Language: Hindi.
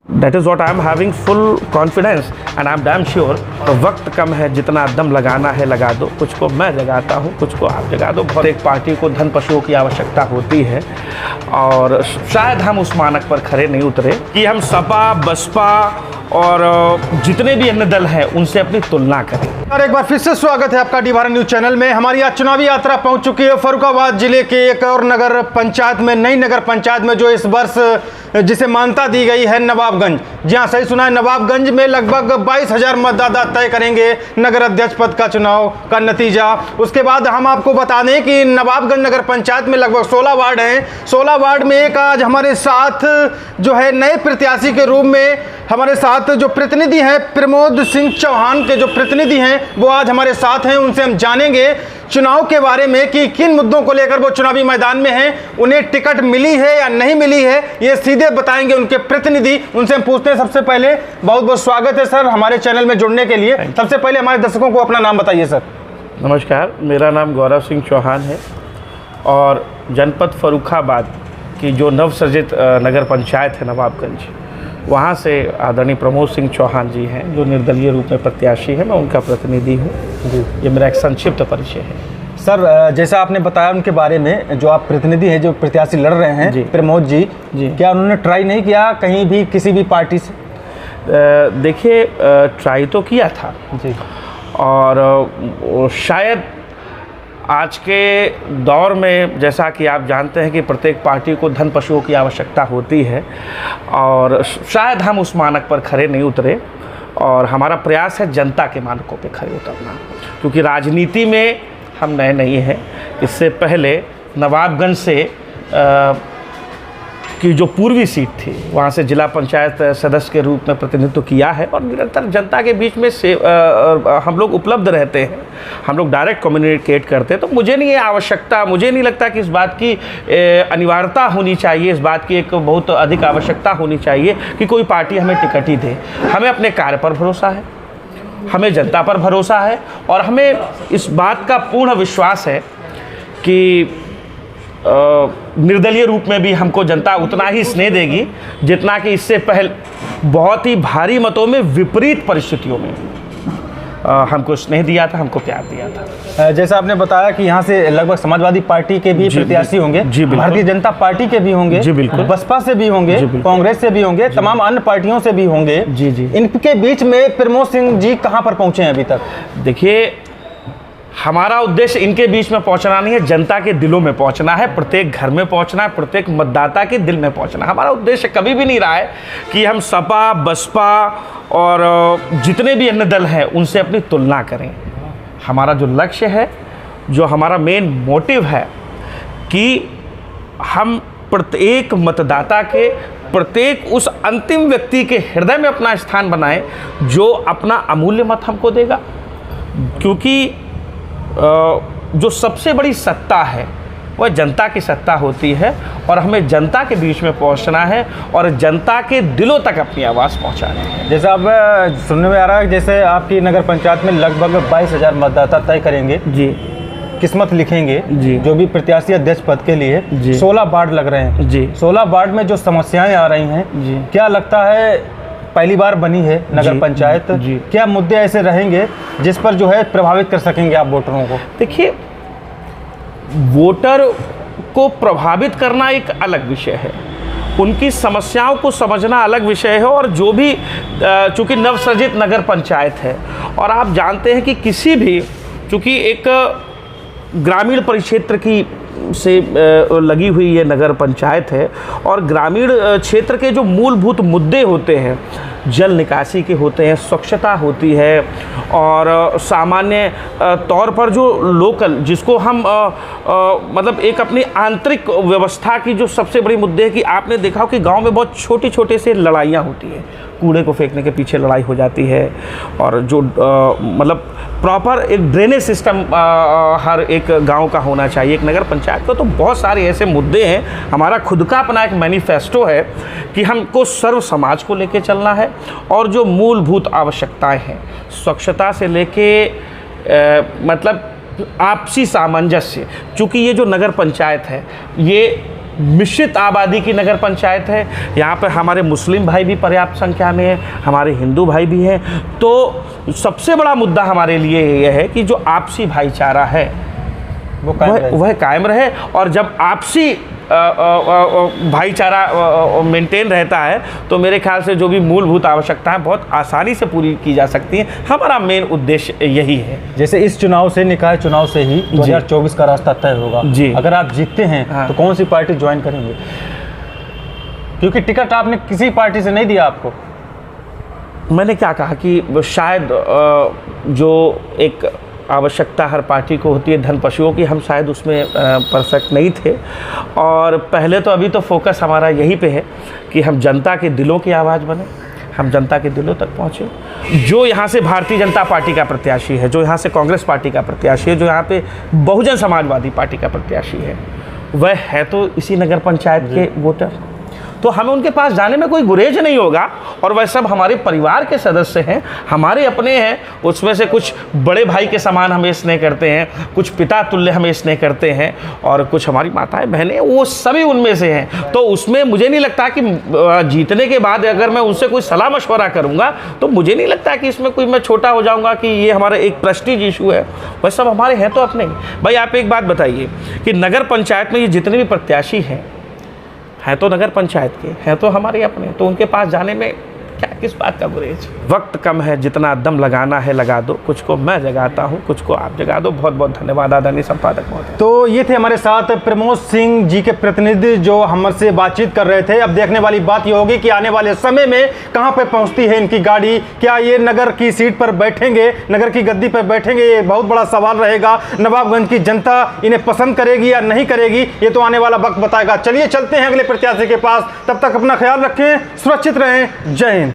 That is what I am having full confidence and I am damn sure। तो वक्त कम है, जितना दम लगाना है लगा दो। कुछ को मैं जगाता हूँ, कुछ को आप जगा दो। बहुत एक पार्टी को धन पशुओं की आवश्यकता होती है और शायद हम उस मानक पर खरे नहीं उतरे कि हम सपा बसपा और जितने भी अन्य दल हैं उनसे अपनी तुलना करें। और एक बार फिर से स्वागत है आपका डी भारत न्यूज चैनल में। हमारी आज चुनावी यात्रा पहुंच चुकी है फर्रुखाबाद जिले के एक और नगर पंचायत में, नई नगर पंचायत में, जो इस वर्ष जिसे मान्यता दी गई है नवाबगंज। जी हाँ, सही सुना है, नवाबगंज में लगभग 22,000 मतदाता तय करेंगे नगर अध्यक्ष पद का चुनाव का नतीजा। उसके बाद हम आपको बता दें कि नवाबगंज नगर पंचायत में लगभग 16 वार्ड हैं। 16 वार्ड में एक आज हमारे साथ जो है नए प्रत्याशी के रूप में हमारे साथ जो प्रतिनिधि हैं, प्रमोद सिंह चौहान के जो प्रतिनिधि हैं वो आज हमारे साथ हैं। उनसे हम जानेंगे चुनाव के बारे में कि किन मुद्दों को लेकर वो चुनावी मैदान में हैं, उन्हें टिकट मिली है या नहीं मिली है, ये सीधे बताएंगे उनके प्रतिनिधि। उनसे हम पूछते हैं। सबसे पहले बहुत बहुत स्वागत है सर हमारे चैनल में जुड़ने के लिए। सबसे पहले हमारे दर्शकों को अपना नाम बताइए सर। नमस्कार, मेरा नाम गौरव सिंह चौहान है और जनपद फर्रुखाबाद की जो नवसृजित नगर पंचायत है नवाबगंज, वहाँ से आदरणीय प्रमोद सिंह चौहान जी हैं जो निर्दलीय रूप में प्रत्याशी हैं। मैं उनका प्रतिनिधि हूँ। ये मेरा एक संक्षिप्त परिचय है। सर जैसा आपने बताया उनके बारे में, जो आप प्रतिनिधि हैं, जो प्रत्याशी लड़ रहे हैं प्रमोद जी, क्या उन्होंने ट्राई नहीं किया कहीं भी किसी भी पार्टी से? देखिए, ट्राई तो किया था जी, और शायद आज के दौर में जैसा कि आप जानते हैं कि प्रत्येक पार्टी को धन पशुओं की आवश्यकता होती है और शायद हम उस मानक पर खरे नहीं उतरे और हमारा प्रयास है जनता के मानकों पे खरे उतरना, क्योंकि राजनीति में हम नए नहीं हैं। इससे पहले नवाबगंज से की जो पूर्वी सीट थी वहाँ से जिला पंचायत सदस्य के रूप में प्रतिनिधित्व किया है और निरंतर जनता के बीच में से हम लोग उपलब्ध रहते हैं, हम लोग डायरेक्ट कम्युनिकेट करते हैं। तो मुझे नहीं लगता कि इस बात की अनिवार्यता होनी चाहिए, इस बात की एक बहुत अधिक आवश्यकता होनी चाहिए कि कोई पार्टी हमें टिकट ही दे। हमें अपने कार्य पर भरोसा है, हमें जनता पर भरोसा है और हमें इस बात का पूर्ण विश्वास है कि निर्दलीय रूप में भी हमको जनता उतना ही स्नेह देगी जितना कि इससे पहले बहुत ही भारी मतों में विपरीत परिस्थितियों में हमको स्नेह दिया था, हमको प्यार दिया था। जैसा आपने बताया कि यहाँ से लगभग समाजवादी पार्टी के भी प्रत्याशी होंगे, भारतीय जनता पार्टी के भी होंगे, जी बिल्कुल, बसपा से भी होंगे, कांग्रेस से भी होंगे, तमाम अन्य पार्टियों से भी होंगे। जी जी, इनके बीच में प्रमोद सिंह जी कहाँ पर पहुँचे हैं अभी तक? देखिए, हमारा उद्देश्य इनके बीच में पहुंचना नहीं है, जनता के दिलों में पहुंचना है, प्रत्येक घर में पहुंचना है, प्रत्येक मतदाता के दिल में पहुंचना। हमारा उद्देश्य कभी भी नहीं रहा है कि हम सपा बसपा और जितने भी अन्य दल हैं उनसे अपनी तुलना करें। हमारा जो लक्ष्य है, जो हमारा मेन मोटिव है कि हम प्रत्येक मतदाता के, प्रत्येक उस अंतिम व्यक्ति के हृदय में अपना स्थान बनाएं जो अपना अमूल्य मत हमको देगा। क्योंकि जो सबसे बड़ी सत्ता है वह जनता की सत्ता होती है और हमें जनता के बीच में पहुंचना है और जनता के दिलों तक अपनी आवाज़ पहुंचानी है। जैसे अब सुनने में आ रहा है जैसे आपकी नगर पंचायत में लगभग 22,000 मतदाता तय करेंगे जी, किस्मत लिखेंगे जी, जो भी प्रत्याशी अध्यक्ष पद के लिए 16 वार्ड लग रहे हैं जी। 16 वार्ड में जो समस्याएं आ रही हैं जी, क्या लगता है, पहली बार बनी है नगर पंचायत, क्या मुद्दे ऐसे रहेंगे जिस पर जो है प्रभावित कर सकेंगे आप वोटरों को? देखिए, वोटर को प्रभावित करना एक अलग विषय है, उनकी समस्याओं को समझना अलग विषय है। और जो भी चूँकि नवसृजित नगर पंचायत है और आप जानते हैं कि किसी भी, चूँकि एक ग्रामीण परिक्षेत्र की से लगी हुई ये नगर पंचायत है और ग्रामीण क्षेत्र के जो मूलभूत मुद्दे होते हैं, जल निकासी के होते हैं, स्वच्छता होती है और सामान्य तौर पर जो लोकल, जिसको हम मतलब एक अपनी आंतरिक व्यवस्था की जो सबसे बड़ी मुद्दे है कि आपने देखा हो कि गांव में बहुत छोटे छोटे से लड़ाइयाँ होती हैं, कूड़े को फेंकने के पीछे लड़ाई हो जाती है और जो मतलब प्रॉपर एक ड्रेनेज सिस्टम हर एक गांव का होना चाहिए, एक नगर पंचायत का। तो बहुत सारे ऐसे मुद्दे हैं। हमारा खुद का अपना एक मैनिफेस्टो है कि हमको सर्व समाज को लेके चलना है और जो मूलभूत आवश्यकताएं हैं, स्वच्छता से लेके मतलब आपसी सामंजस्य, चूँकि ये जो नगर पंचायत है ये मिश्रित आबादी की नगर पंचायत है। यहाँ पर हमारे मुस्लिम भाई भी पर्याप्त संख्या में हैं, हमारे हिंदू भाई भी हैं। तो सबसे बड़ा मुद्दा हमारे लिए यह है कि जो आपसी भाईचारा है वह कायम रहे, और जब आपसी भाईचारा मेंटेन रहता है तो मेरे ख्याल से जो भी मूलभूत आवश्यकताएं बहुत आसानी से पूरी की जा सकती हैं। हमारा मेन उद्देश्य यही है। जैसे इस चुनाव से, निकाय चुनाव से ही 2024 का रास्ता तय होगा जी। अगर आप जीतते हैं हाँ। तो कौन सी पार्टी ज्वाइन करेंगे? क्योंकि टिकट आपने किसी पार्टी से नहीं दिया आपको। मैंने क्या कहा कि शायद जो एक आवश्यकता हर पार्टी को होती है धन पशुओं की, हम शायद उसमें परफेक्ट नहीं थे। और पहले तो अभी तो फोकस हमारा यही पे है कि हम जनता के दिलों की आवाज़ बने, हम जनता के दिलों तक पहुँचे। जो यहाँ से भारतीय जनता पार्टी का प्रत्याशी है, जो यहाँ से कांग्रेस पार्टी का प्रत्याशी है, जो यहाँ पे बहुजन समाजवादी पार्टी का प्रत्याशी है, वह है तो इसी नगर पंचायत के वोटर। तो हमें उनके पास जाने में कोई गुरेज नहीं होगा। और वह सब हमारे परिवार के सदस्य हैं, हमारे अपने हैं। उसमें से कुछ बड़े भाई के समान हमें स्नेह करते हैं, कुछ पिता तुल्य हमें स्नेह करते हैं, और कुछ हमारी माताएं बहनें, वो सभी उनमें से हैं। तो उसमें मुझे नहीं लगता कि जीतने के बाद अगर मैं उनसे कोई सलाह मशवरा करूँगा तो मुझे नहीं लगता कि इसमें कोई मैं छोटा हो जाऊँगा कि ये हमारा एक प्रेस्टीज इशू है। वह सब हमारे हैं तो अपने ही। भाई आप एक बात बताइए कि नगर पंचायत में ये जितने भी प्रत्याशी हैं तो नगर पंचायत के हैं, तो हमारे अपने, तो उनके पास जाने में क्या किस बात का गुरेज। वक्त कम है, जितना दम लगाना है लगा दो। कुछ को मैं जगाता हूँ, कुछ को आप जगा दो। बहुत बहुत धन्यवाद आदरणीय संपादक महोदय। तो ये थे हमारे साथ प्रमोद सिंह जी के प्रतिनिधि जो हमसे बातचीत कर रहे थे। अब देखने वाली बात ये होगी कि आने वाले समय में कहाँ पे पहुँचती है इनकी गाड़ी। क्या ये नगर की सीट पर बैठेंगे, नगर की गद्दी पर बैठेंगे? ये बहुत बड़ा सवाल रहेगा। नवाबगंज की जनता इन्हें पसंद करेगी या नहीं करेगी, ये तो आने वाला वक्त बताएगा। चलिए चलते हैं अगले प्रत्याशी के पास। तब तक अपना ख्याल रखें, सुरक्षित रहें। जय हिंद।